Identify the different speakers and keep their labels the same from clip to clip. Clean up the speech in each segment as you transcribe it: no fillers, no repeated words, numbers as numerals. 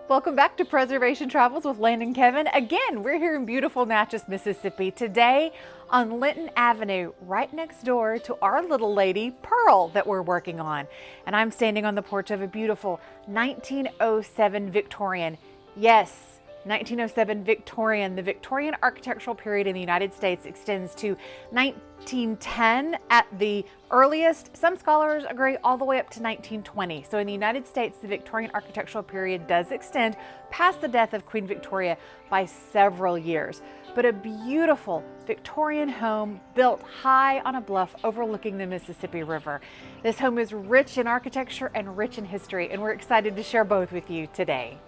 Speaker 1: Welcome back to Preservation Travels with Land and Kevin. Again, we're here in beautiful Natchez, Mississippi. Today on Linton Avenue, right next door to our little lady, Pearl, that we're working on. And I'm standing on the porch of a beautiful 1907 Victorian. Yes, 1907 Victorian. The Victorian architectural period in the United States extends to 1910 at the earliest. Some scholars agree all the way up to 1920. So in the United States, the Victorian architectural period does extend past the death of Queen Victoria by several years. But a beautiful Victorian home built high on a bluff overlooking the Mississippi River. This home is rich in architecture and rich in history, and we're excited to share both with you today.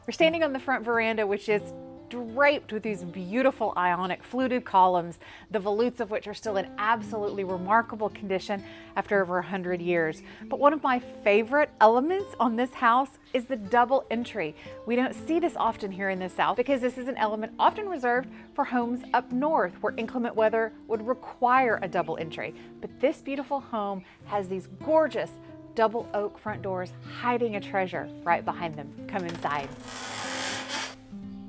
Speaker 1: We're standing on the front veranda, which is draped with these beautiful ionic fluted columns, the volutes of which are still in absolutely remarkable condition after over 100 years. But one of my favorite elements on this house is the double entry. We don't see this often here in the South because this is an element often reserved for homes up north where inclement weather would require a double entry. But this beautiful home has these gorgeous double oak front doors hiding a treasure right behind them. Come inside.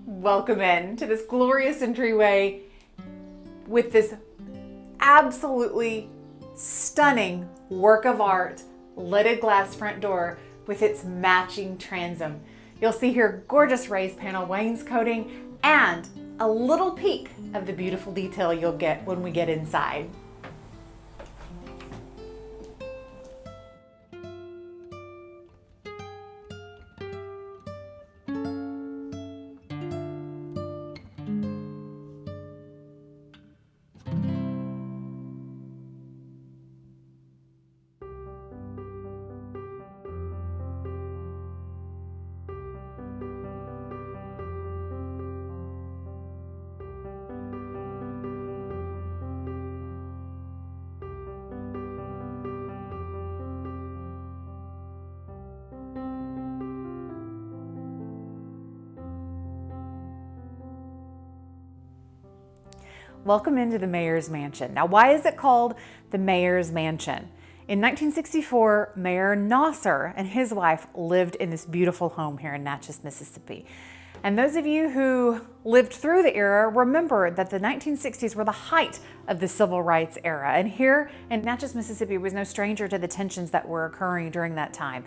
Speaker 1: Welcome in to this glorious entryway with this absolutely stunning work of art leaded glass front door with its matching transom. You'll see here gorgeous raised panel wainscoting and a little peek of the beautiful detail you'll get when we get inside. Welcome into the Mayor's Mansion. Now, why is it called the Mayor's Mansion? In 1964, Mayor Nasser and his wife lived in this beautiful home here in Natchez, Mississippi. And those of you who lived through the era remember that the 1960s were the height of the civil rights era. And here in Natchez, Mississippi was no stranger to the tensions that were occurring during that time.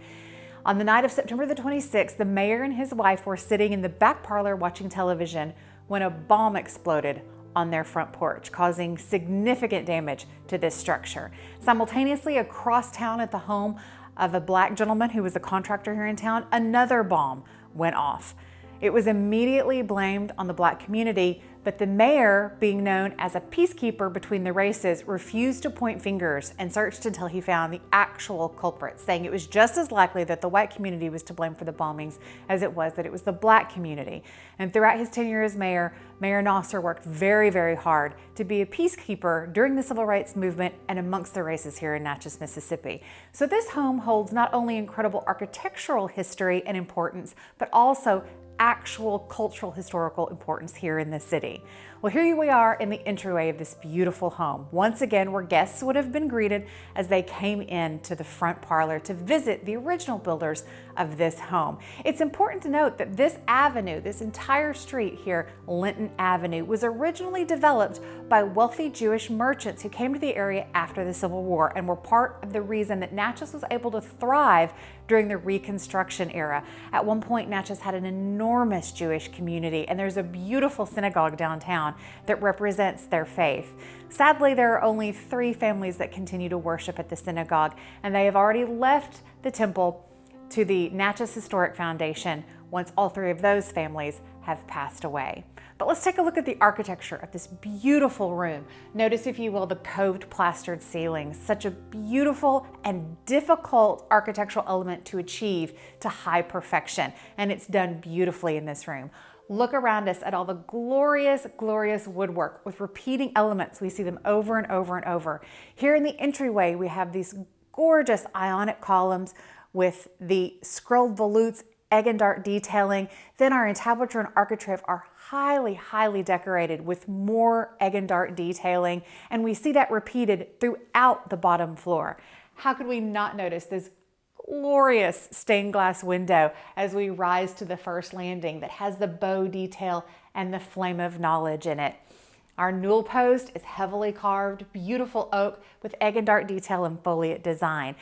Speaker 1: On the night of September the 26th, the mayor and his wife were sitting in the back parlor watching television when a bomb exploded on their front porch, causing significant damage to this structure. Simultaneously, across town at the home of a black gentleman who was a contractor here in town, another bomb went off. It was immediately blamed on the black community, but the mayor, being known as a peacekeeper between the races, refused to point fingers and searched until he found the actual culprit, saying it was just as likely that the white community was to blame for the bombings as it was that it was the black community. And throughout his tenure as mayor, Mayor Nasser worked very, very hard to be a peacekeeper during the civil rights movement and amongst the races here in Natchez, Mississippi. So this home holds not only incredible architectural history and importance, but also actual cultural historical importance here in the city. Well, here we are in the entryway of this beautiful home, once again where guests would have been greeted as they came in to the front parlor to visit the original builders of this home. It's important to note that this avenue, this entire street here, Linton Avenue, was originally developed by wealthy Jewish merchants who came to the area after the Civil War and were part of the reason that Natchez was able to thrive during the Reconstruction era. At one point, Natchez had an enormous Jewish community, and there's a beautiful synagogue downtown that represents their faith. Sadly, there are only 3 families that continue to worship at the synagogue, and they have already left the temple to the Natchez Historic Foundation once all 3 of those families have passed away. But let's take a look at the architecture of this beautiful room. Notice, if you will, the coved plastered ceilings, such a beautiful and difficult architectural element to achieve to high perfection. And it's done beautifully in this room. Look around us at all the glorious, glorious woodwork with repeating elements. We see them over and over and over. Here in the entryway, we have these gorgeous ionic columns with the scrolled volutes, egg and dart detailing. Then our entablature and architrave are highly, highly decorated with more egg and dart detailing. And we see that repeated throughout the bottom floor. How could we not notice this glorious stained glass window as we rise to the first landing that has the bow detail and the flame of knowledge in it? Our newel post is heavily carved, beautiful oak with egg and dart detail and foliate design.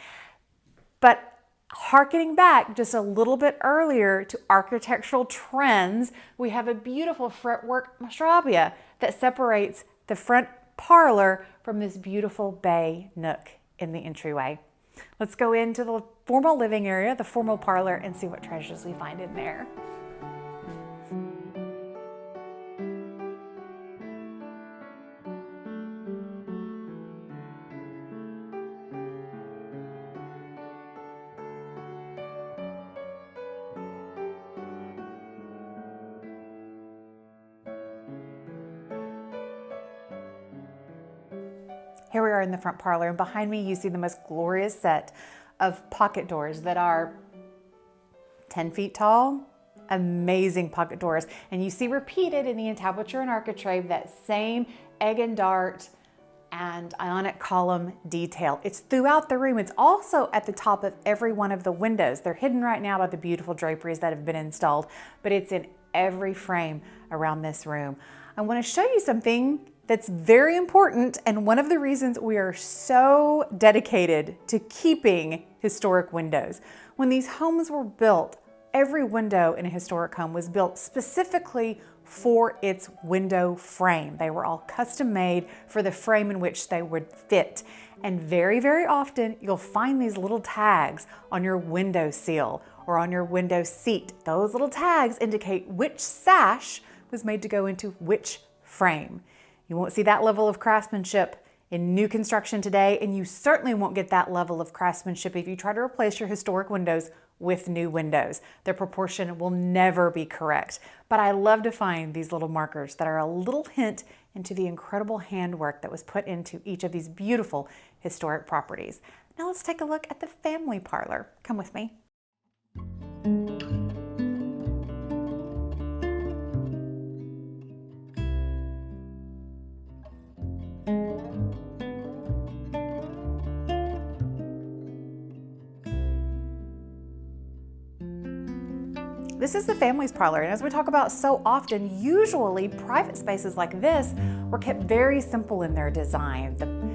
Speaker 1: But harkening back just a little bit earlier to architectural trends, we have a beautiful fretwork mashrabia that separates the front parlor from this beautiful bay nook in the entryway. Let's go into the formal living area, the formal parlor, and see what treasures we find in there. Here we are in the front parlor, and behind me you see the most glorious set of pocket doors that are 10 feet tall. Amazing pocket doors. And you see repeated in the entablature and architrave that same egg and dart and ionic column detail. It's throughout the room. It's also at the top of every one of the windows. They're hidden right now by the beautiful draperies that have been installed, but it's in every frame around this room. I want to show you something that's very important, and one of the reasons we are so dedicated to keeping historic windows. When these homes were built, every window in a historic home was built specifically for its window frame. They were all custom made for the frame in which they would fit. And very, very often you'll find these little tags on your window sill or on your window seat. Those little tags indicate which sash was made to go into which frame. You won't see that level of craftsmanship in new construction today, and you certainly won't get that level of craftsmanship if you try to replace your historic windows with new windows. The proportion will never be correct. But I love to find these little markers that are a little hint into the incredible handwork that was put into each of these beautiful historic properties. Now let's take a look at the family parlor. Come with me. This is the family's parlor, and as we talk about so often, usually private spaces like this were kept very simple in their design. The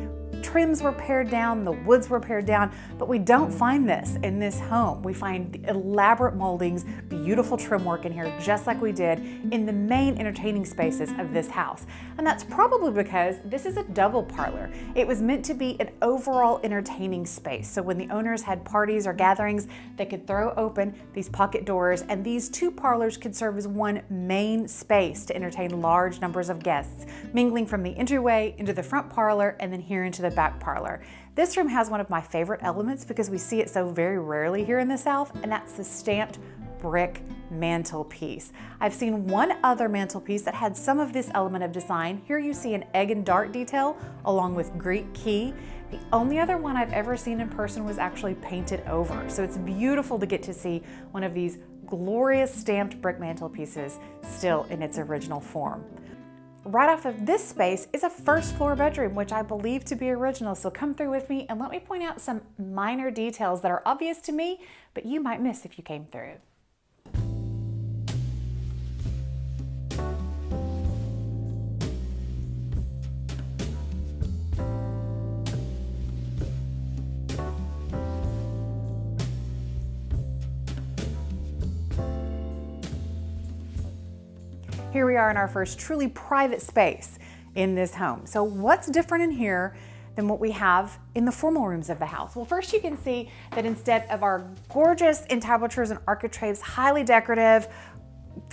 Speaker 1: trims were pared down, the woods were pared down, but we don't find this in this home. We find elaborate moldings, beautiful trim work in here, just like we did in the main entertaining spaces of this house. And that's probably because this is a double parlor. It was meant to be an overall entertaining space. So when the owners had parties or gatherings, they could throw open these pocket doors, and these two parlors could serve as one main space to entertain large numbers of guests, mingling from the entryway into the front parlor and then here into the back parlor. This room has one of my favorite elements because we see it so very rarely here in the South, and that's the stamped brick mantelpiece. I've seen one other mantelpiece that had some of this element of design. Here you see an egg and dart detail along with Greek key. The only other one I've ever seen in person was actually painted over. So it's beautiful to get to see one of these glorious stamped brick mantelpieces still in its original form. Right off of this space is a first floor bedroom, which I believe to be original. So come through with me and let me point out some minor details that are obvious to me, but you might miss if you came through. Here we are in our first truly private space in this home. So what's different in here than what we have in the formal rooms of the house? Well, first you can see that instead of our gorgeous entablatures and architraves, highly decorative,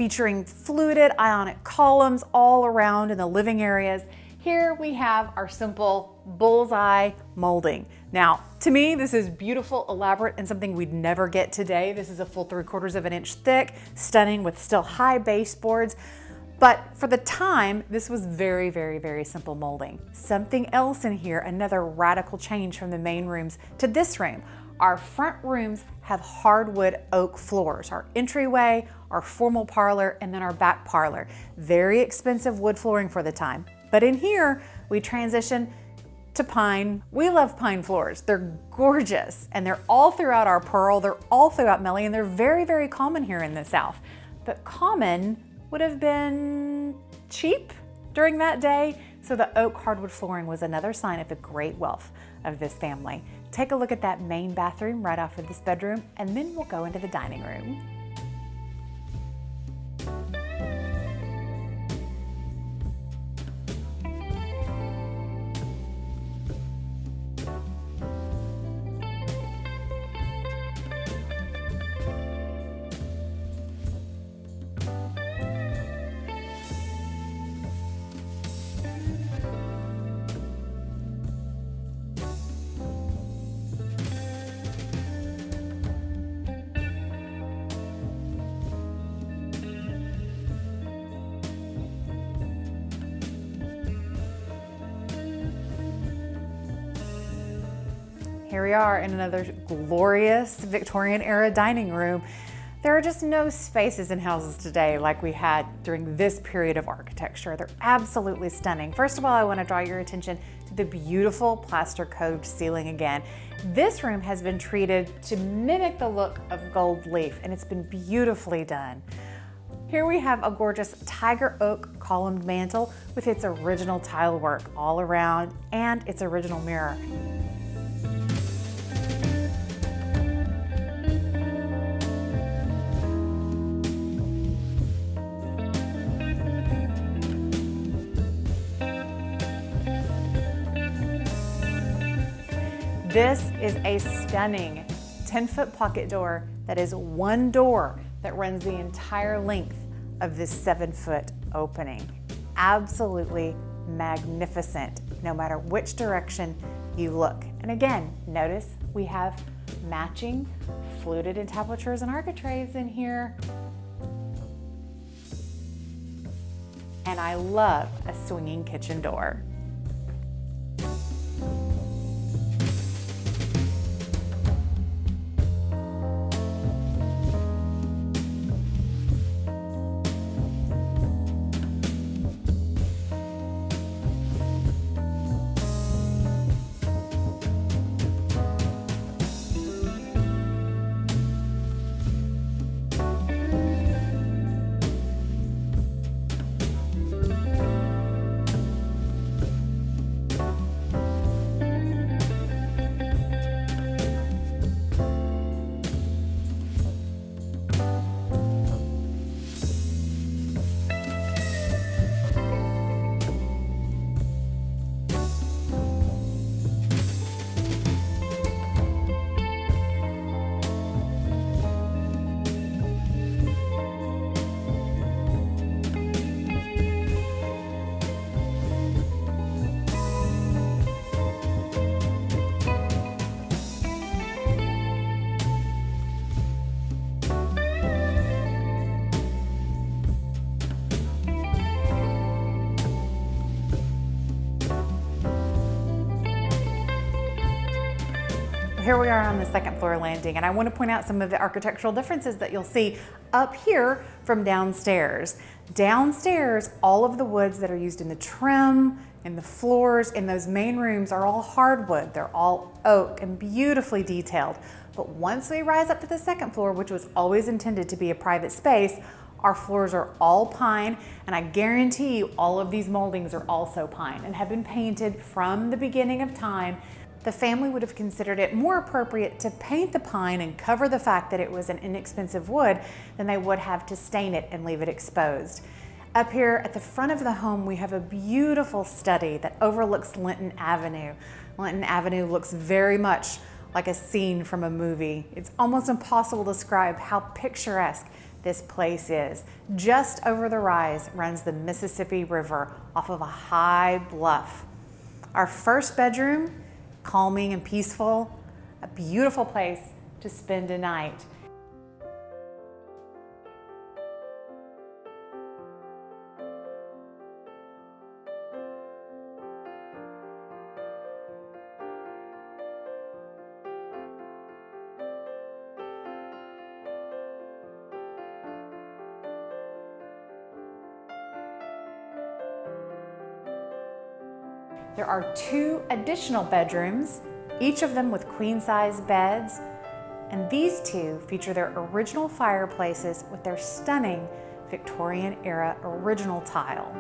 Speaker 1: featuring fluted ionic columns all around in the living areas. Here we have our simple bullseye molding. Now, to me, this is beautiful, elaborate, and something we'd never get today. This is a full 3/4 of an inch thick, stunning with still high baseboards. But for the time, this was very, very, very simple molding. Something else in here, another radical change from the main rooms to this room. Our front rooms have hardwood oak floors. Our entryway, our formal parlor, and then our back parlor. Very expensive wood flooring for the time. But in here, we transition to pine. We love pine floors. They're gorgeous, and they're all throughout our Pearl. They're all throughout Melly, and they're very, very common here in the South. But common would have been cheap during that day, so the oak hardwood flooring was another sign of the great wealth of this family. Take a look at that main bathroom right off of this bedroom, and then we'll go into the dining room. Here we are in another glorious Victorian era dining room. There are just no spaces in houses today like we had during this period of architecture. They're absolutely stunning. First of all, I want to draw your attention to the beautiful plaster coved ceiling again. This room has been treated to mimic the look of gold leaf, and it's been beautifully done. Here we have a gorgeous tiger oak columned mantle with its original tile work all around and its original mirror. This is a stunning 10-foot pocket door that is one door that runs the entire length of this 7-foot opening. Absolutely magnificent, no matter which direction you look. And again, notice we have matching fluted entablatures and architraves in here. And I love a swinging kitchen door. Here we are on the second floor landing, and I want to point out some of the architectural differences that you'll see up here from downstairs. Downstairs, all of the woods that are used in the trim, in the floors, in those main rooms are all hardwood. They're all oak and beautifully detailed. But once we rise up to the second floor, which was always intended to be a private space, our floors are all pine, and I guarantee you all of these moldings are also pine and have been painted from the beginning of time. The family would have considered it more appropriate to paint the pine and cover the fact that it was an inexpensive wood than they would have to stain it and leave it exposed. Up here at the front of the home, we have a beautiful study that overlooks Linton Avenue. Linton Avenue looks very much like a scene from a movie. It's almost impossible to describe how picturesque this place is. Just over the rise runs the Mississippi River off of a high bluff. Our first bedroom, calming and peaceful, a beautiful place to spend a night. There are 2 additional bedrooms, each of them with queen-size beds, and these 2 feature their original fireplaces with their stunning Victorian-era original tile.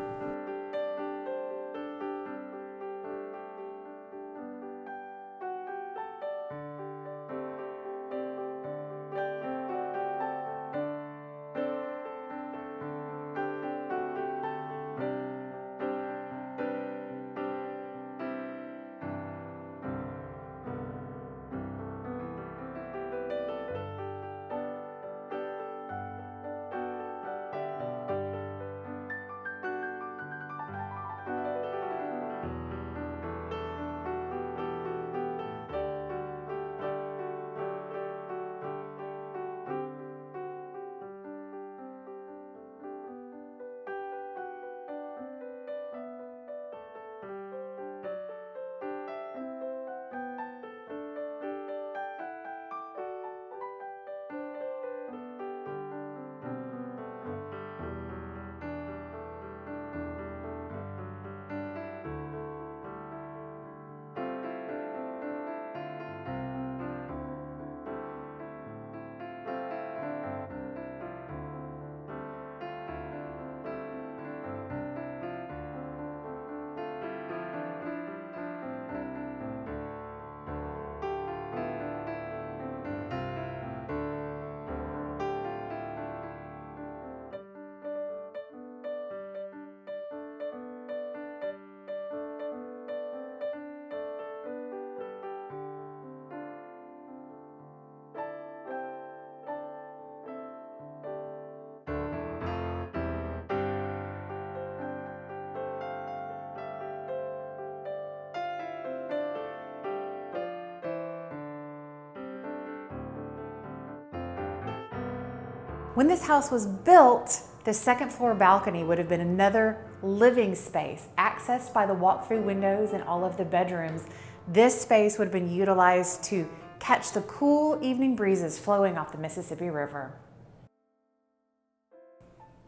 Speaker 1: When this house was built, the second floor balcony would have been another living space, accessed by the walk-through windows in all of the bedrooms. This space would have been utilized to catch the cool evening breezes flowing off the Mississippi River.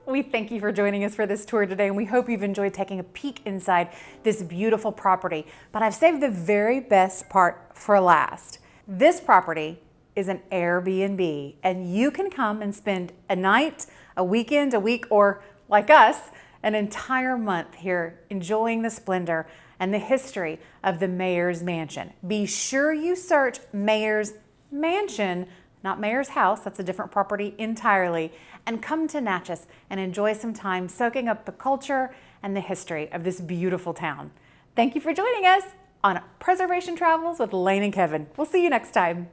Speaker 1: We thank you for joining us for this tour today, and we hope you've enjoyed taking a peek inside this beautiful property. But I've saved the very best part for last. This property is an Airbnb, and you can come and spend a night, a weekend, a week, or like us, an entire month here enjoying the splendor and the history of the Mayor's Mansion. Be sure you search Mayor's Mansion, not Mayor's House, that's a different property entirely, and come to Natchez and enjoy some time soaking up the culture and the history of this beautiful town. Thank you for joining us on Preservation Travels with Lane and Kevin. We'll see you next time.